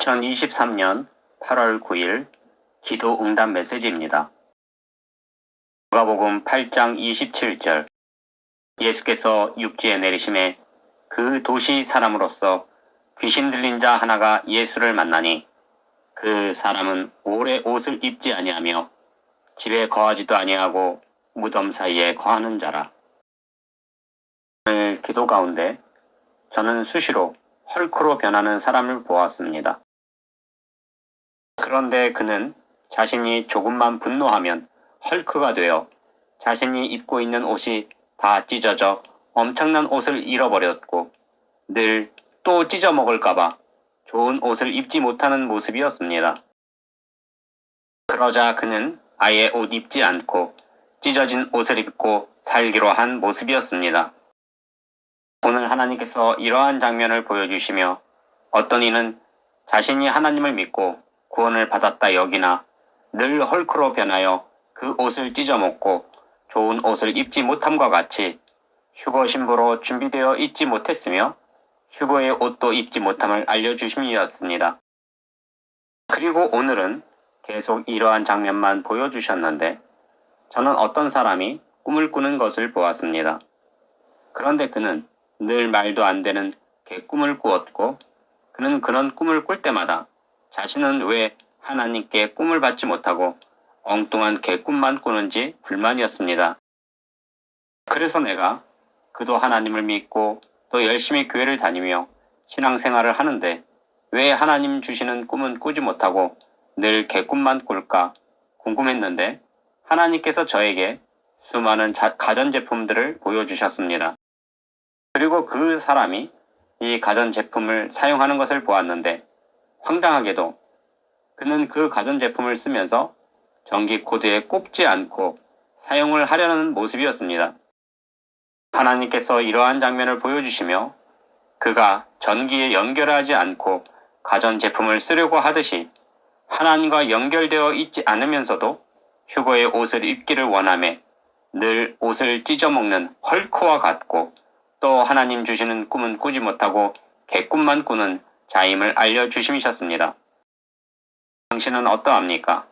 2023년 8월 9일 기도 응답 메시지입니다. 누가복음 8장 27절 예수께서 육지에 내리심에 그 도시 사람으로서 귀신 들린 자 하나가 예수를 만나니 그 사람은 오래 옷을 입지 아니하며 집에 거하지도 아니하고 무덤 사이에 거하는 자라. 오늘 기도 가운데 저는 수시로 헐크로 변하는 사람을 보았습니다. 그런데 그는 자신이 조금만 분노하면 헐크가 되어 자신이 입고 있는 옷이 다 찢어져 엄청난 옷을 잃어버렸고 늘 또 찢어먹을까봐 좋은 옷을 입지 못하는 모습이었습니다. 그러자 그는 아예 옷 입지 않고 찢어진 옷을 입고 살기로 한 모습이었습니다. 오늘 하나님께서 이러한 장면을 보여주시며 어떤 이는 자신이 하나님을 믿고 구원을 받았다 여기나 늘 헐크로 변하여 그 옷을 찢어먹고 좋은 옷을 입지 못함과 같이 휴거 신부로 준비되어 있지 못했으며 휴거의 옷도 입지 못함을 알려주심이었습니다. 그리고 오늘은 계속 이러한 장면만 보여주셨는데 저는 어떤 사람이 꿈을 꾸는 것을 보았습니다. 그런데 그는 늘 말도 안 되는 개꿈을 꾸었고 그는 그런 꿈을 꿀 때마다 자신은 왜 하나님께 꿈을 받지 못하고 엉뚱한 개꿈만 꾸는지 불만이었습니다. 그래서 내가 그도 하나님을 믿고 또 열심히 교회를 다니며 신앙생활을 하는데 왜 하나님 주시는 꿈은 꾸지 못하고 늘 개꿈만 꿀까 궁금했는데 하나님께서 저에게 수많은 가전제품들을 보여주셨습니다. 그리고 그 사람이 이 가전제품을 사용하는 것을 보았는데 황당하게도 그는 그 가전제품을 쓰면서 전기 코드에 꼽지 않고 사용을 하려는 모습이었습니다. 하나님께서 이러한 장면을 보여주시며 그가 전기에 연결하지 않고 가전제품을 쓰려고 하듯이 하나님과 연결되어 있지 않으면서도 휴거의 옷을 입기를 원하며 늘 옷을 찢어먹는 헐크와 같고 또 하나님 주시는 꿈은 꾸지 못하고 개꿈만 꾸는 자임을 알려주심이셨습니다. 당신은 어떠합니까?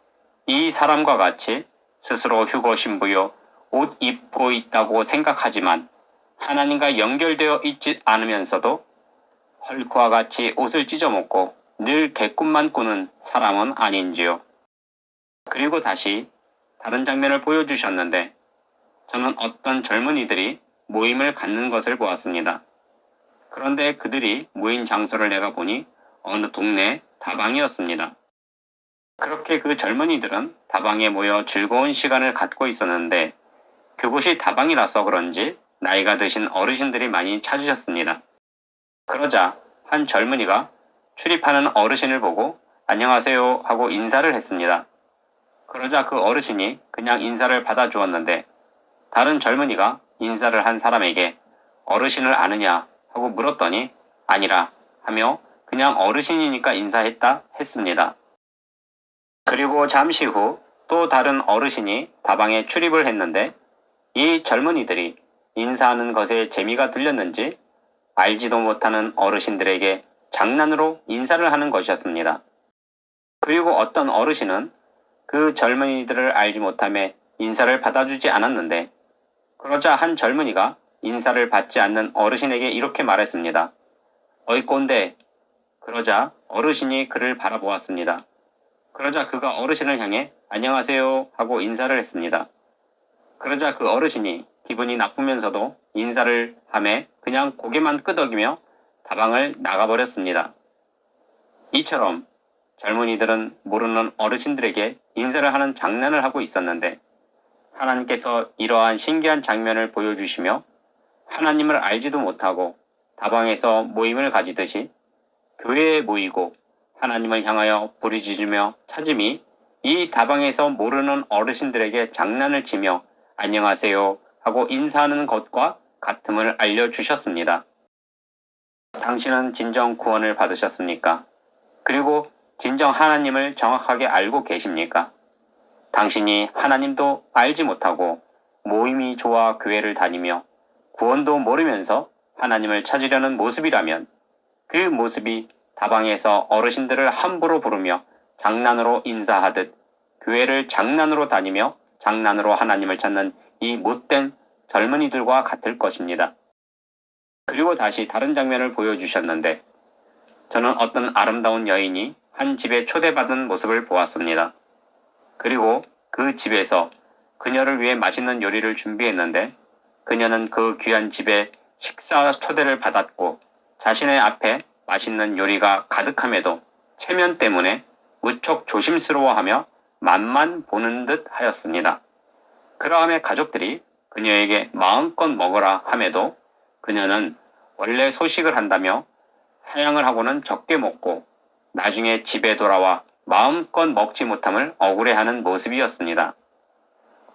이 사람과 같이 스스로 휴거 신부요 옷 입고 있다고 생각하지만 하나님과 연결되어 있지 않으면서도 헐크와 같이 옷을 찢어먹고 늘 개꿈만 꾸는 사람은 아닌지요. 그리고 다시 다른 장면을 보여주셨는데 저는 어떤 젊은이들이 모임을 갖는 것을 보았습니다. 그런데 그들이 모인 장소를 내가 보니 어느 동네 다방이었습니다. 그렇게 그 젊은이들은 다방에 모여 즐거운 시간을 갖고 있었는데 그곳이 다방이라서 그런지 나이가 드신 어르신들이 많이 찾으셨습니다. 그러자 한 젊은이가 출입하는 어르신을 보고 안녕하세요 하고 인사를 했습니다. 그러자 그 어르신이 그냥 인사를 받아주었는데 다른 젊은이가 인사를 한 사람에게 어르신을 아느냐 하고 물었더니 아니라 하며 그냥 어르신이니까 인사했다 했습니다. 그리고 잠시 후 또 다른 어르신이 다방에 출입을 했는데 이 젊은이들이 인사하는 것에 재미가 들렸는지 알지도 못하는 어르신들에게 장난으로 인사를 하는 것이었습니다. 그리고 어떤 어르신은 그 젊은이들을 알지 못하며 인사를 받아주지 않았는데 그러자 한 젊은이가 인사를 받지 않는 어르신에게 이렇게 말했습니다. 어이 꼰대. 그러자 어르신이 그를 바라보았습니다. 그러자 그가 어르신을 향해 안녕하세요 하고 인사를 했습니다. 그러자 그 어르신이 기분이 나쁘면서도 인사를 하며 그냥 고개만 끄덕이며 다방을 나가버렸습니다. 이처럼 젊은이들은 모르는 어르신들에게 인사를 하는 장난을 하고 있었는데 하나님께서 이러한 신기한 장면을 보여주시며 하나님을 알지도 못하고 다방에서 모임을 가지듯이 교회에 모이고 하나님을 향하여 부르짖으며 찾음이 이 다방에서 모르는 어르신들에게 장난을 치며 안녕하세요 하고 인사하는 것과 같음을 알려주셨습니다. 당신은 진정 구원을 받으셨습니까? 그리고 진정 하나님을 정확하게 알고 계십니까? 당신이 하나님도 알지 못하고 모임이 좋아 교회를 다니며 구원도 모르면서 하나님을 찾으려는 모습이라면 그 모습이 다방에서 어르신들을 함부로 부르며 장난으로 인사하듯 교회를 장난으로 다니며 장난으로 하나님을 찾는 이 못된 젊은이들과 같을 것입니다. 그리고 다시 다른 장면을 보여주셨는데 저는 어떤 아름다운 여인이 한 집에 초대받은 모습을 보았습니다. 그리고 그 집에서 그녀를 위해 맛있는 요리를 준비했는데 그녀는 그 귀한 집에 식사 초대를 받았고 자신의 앞에 맛있는 요리가 가득함에도 체면 때문에 무척 조심스러워하며 맛만 보는 듯 하였습니다. 그러함에 가족들이 그녀에게 마음껏 먹으라 함에도 그녀는 원래 소식을 한다며 사양을 하고는 적게 먹고 나중에 집에 돌아와 마음껏 먹지 못함을 억울해하는 모습이었습니다.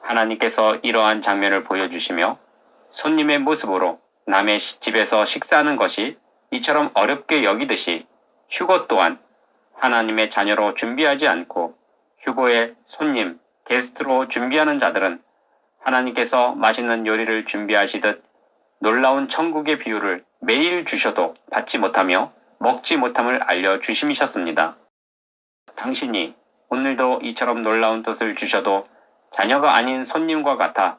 하나님께서 이러한 장면을 보여주시며 손님의 모습으로 남의 집에서 식사하는 것이 이처럼 어렵게 여기듯이 휴거 또한 하나님의 자녀로 준비하지 않고 휴거의 손님, 게스트로 준비하는 자들은 하나님께서 맛있는 요리를 준비하시듯 놀라운 천국의 비유를 매일 주셔도 받지 못하며 먹지 못함을 알려주심이셨습니다. 당신이 오늘도 이처럼 놀라운 뜻을 주셔도 자녀가 아닌 손님과 같아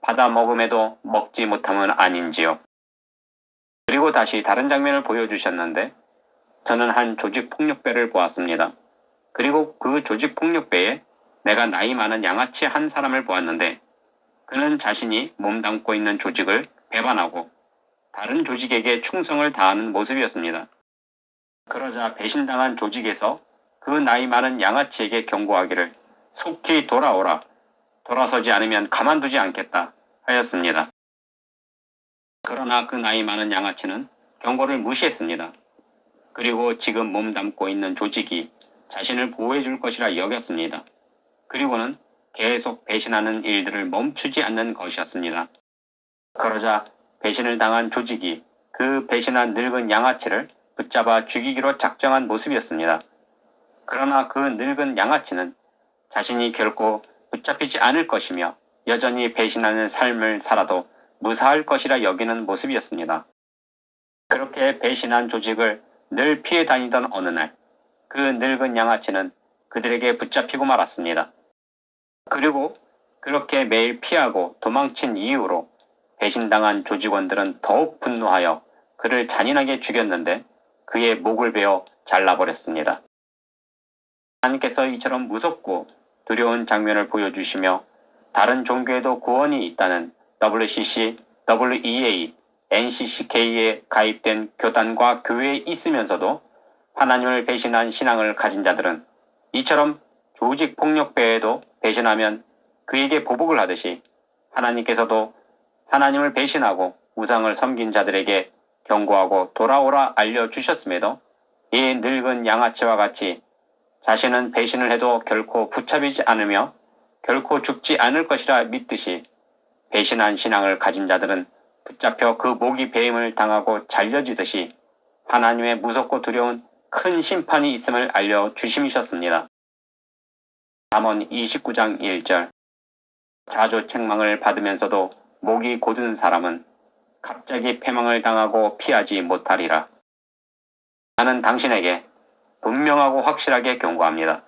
받아 먹음에도 먹지 못함은 아닌지요. 그리고 다시 다른 장면을 보여주셨는데 저는 한 조직폭력배를 보았습니다. 그리고 그 조직폭력배에 내가 나이 많은 양아치 한 사람을 보았는데 그는 자신이 몸담고 있는 조직을 배반하고 다른 조직에게 충성을 다하는 모습이었습니다. 그러자 배신당한 조직에서 그 나이 많은 양아치에게 경고하기를 속히 돌아오라. 돌아서지 않으면 가만두지 않겠다 하였습니다. 그러나 그 나이 많은 양아치는 경고를 무시했습니다. 그리고 지금 몸담고 있는 조직이 자신을 보호해 줄 것이라 여겼습니다. 그리고는 계속 배신하는 일들을 멈추지 않는 것이었습니다. 그러자 배신을 당한 조직이 그 배신한 늙은 양아치를 붙잡아 죽이기로 작정한 모습이었습니다. 그러나 그 늙은 양아치는 자신이 결코 붙잡히지 않을 것이며 여전히 배신하는 삶을 살아도 무사할 것이라 여기는 모습이었습니다. 그렇게 배신한 조직을 늘 피해 다니던 어느 날, 그 늙은 양아치는 그들에게 붙잡히고 말았습니다. 그리고 그렇게 매일 피하고 도망친 이후로 배신당한 조직원들은 더욱 분노하여 그를 잔인하게 죽였는데 그의 목을 베어 잘라버렸습니다. 하나님께서 이처럼 무섭고 두려운 장면을 보여주시며 다른 종교에도 구원이 있다는 WCC, WEA, NCCK에 가입된 교단과 교회에 있으면서도 하나님을 배신한 신앙을 가진 자들은 이처럼 조직 폭력배에도 배신하면 그에게 보복을 하듯이 하나님께서도 하나님을 배신하고 우상을 섬긴 자들에게 경고하고 돌아오라 알려주셨음에도 이 늙은 양아치와 같이 자신은 배신을 해도 결코 붙잡히지 않으며 결코 죽지 않을 것이라 믿듯이 배신한 신앙을 가진 자들은 붙잡혀 그 목이 베임을 당하고 잘려지듯이 하나님의 무섭고 두려운 큰 심판이 있음을 알려주심이셨습니다. 잠언 29장 1절 자조책망을 받으면서도 목이 곧은 사람은 갑자기 패망을 당하고 피하지 못하리라. 나는 당신에게 분명하고 확실하게 경고합니다.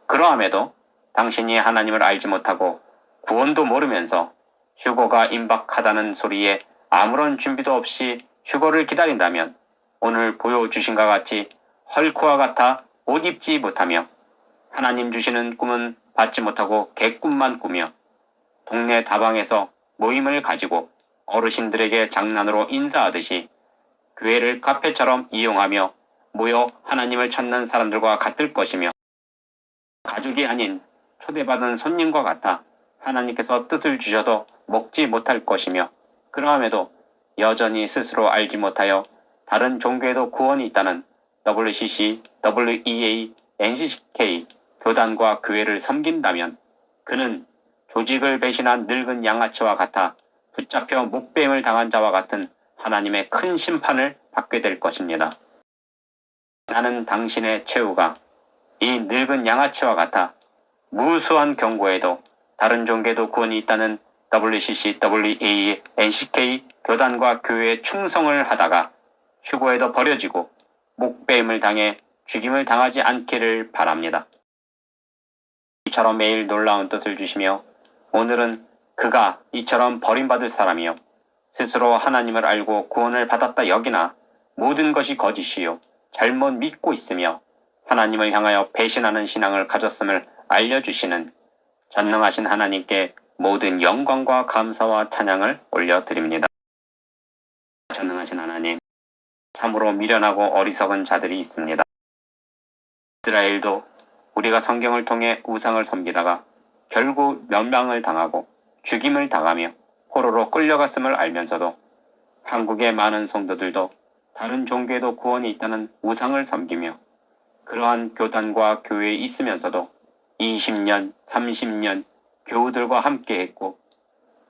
그러함에도 당신이 하나님을 알지 못하고 구원도 모르면서 휴거가 임박하다는 소리에 아무런 준비도 없이 휴거를 기다린다면 오늘 보여주신과 같이 헐크와 같아 옷 입지 못하며 하나님 주시는 꿈은 받지 못하고 개꿈만 꾸며 동네 다방에서 모임을 가지고 어르신들에게 장난으로 인사하듯이 교회를 카페처럼 이용하며 모여 하나님을 찾는 사람들과 같을 것이며 가족이 아닌 초대받은 손님과 같아 하나님께서 뜻을 주셔도 먹지 못할 것이며 그러함에도 여전히 스스로 알지 못하여 다른 종교에도 구원이 있다는 WCC, WEA, NCCK 교단과 교회를 섬긴다면 그는 조직을 배신한 늙은 양아치와 같아 붙잡혀 목뱀을 당한 자와 같은 하나님의 큰 심판을 받게 될 것입니다. 나는 당신의 최후가 이 늙은 양아치와 같아 무수한 경고에도 다른 종교에도 구원이 있다는 WCC, WEA, NCK 교단과 교회에 충성을 하다가 휴거에도 버려지고 목배임을 당해 죽임을 당하지 않기를 바랍니다. 이처럼 매일 놀라운 뜻을 주시며 오늘은 그가 이처럼 버림받을 사람이요 스스로 하나님을 알고 구원을 받았다 여기나 모든 것이 거짓이요 잘못 믿고 있으며 하나님을 향하여 배신하는 신앙을 가졌음을 알려주시는 전능하신 하나님께 모든 영광과 감사와 찬양을 올려드립니다. 전능하신 하나님, 참으로 미련하고 어리석은 자들이 있습니다. 이스라엘도 우리가 성경을 통해 우상을 섬기다가 결국 멸망을 당하고 죽임을 당하며 포로로 끌려갔음을 알면서도 한국의 많은 성도들도 다른 종교에도 구원이 있다는 우상을 섬기며 그러한 교단과 교회에 있으면서도 20년, 30년 교우들과 함께 했고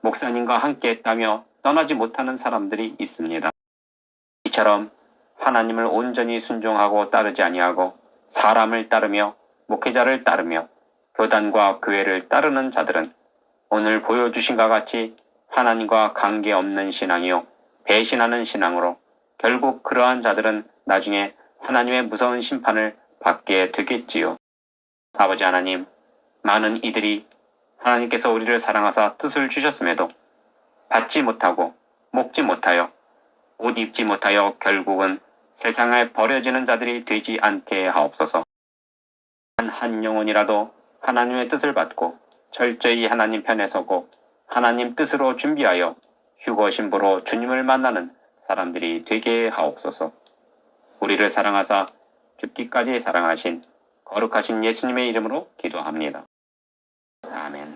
목사님과 함께 했다며 떠나지 못하는 사람들이 있습니다. 이처럼 하나님을 온전히 순종하고 따르지 아니하고 사람을 따르며 목회자를 따르며 교단과 교회를 따르는 자들은 오늘 보여주신 것 같이 하나님과 관계없는 신앙이요 배신하는 신앙으로 결국 그러한 자들은 나중에 하나님의 무서운 심판을 받게 되겠지요. 아버지 하나님, 많은 이들이 하나님께서 우리를 사랑하사 뜻을 주셨음에도 받지 못하고 먹지 못하여 옷 입지 못하여 결국은 세상에 버려지는 자들이 되지 않게 하옵소서. 한 영혼이라도 하나님의 뜻을 받고 철저히 하나님 편에 서고 하나님 뜻으로 준비하여 휴거 신부로 주님을 만나는 사람들이 되게 하옵소서. 우리를 사랑하사 죽기까지 사랑하신 거룩하신 예수님의 이름으로 기도합니다. 아멘.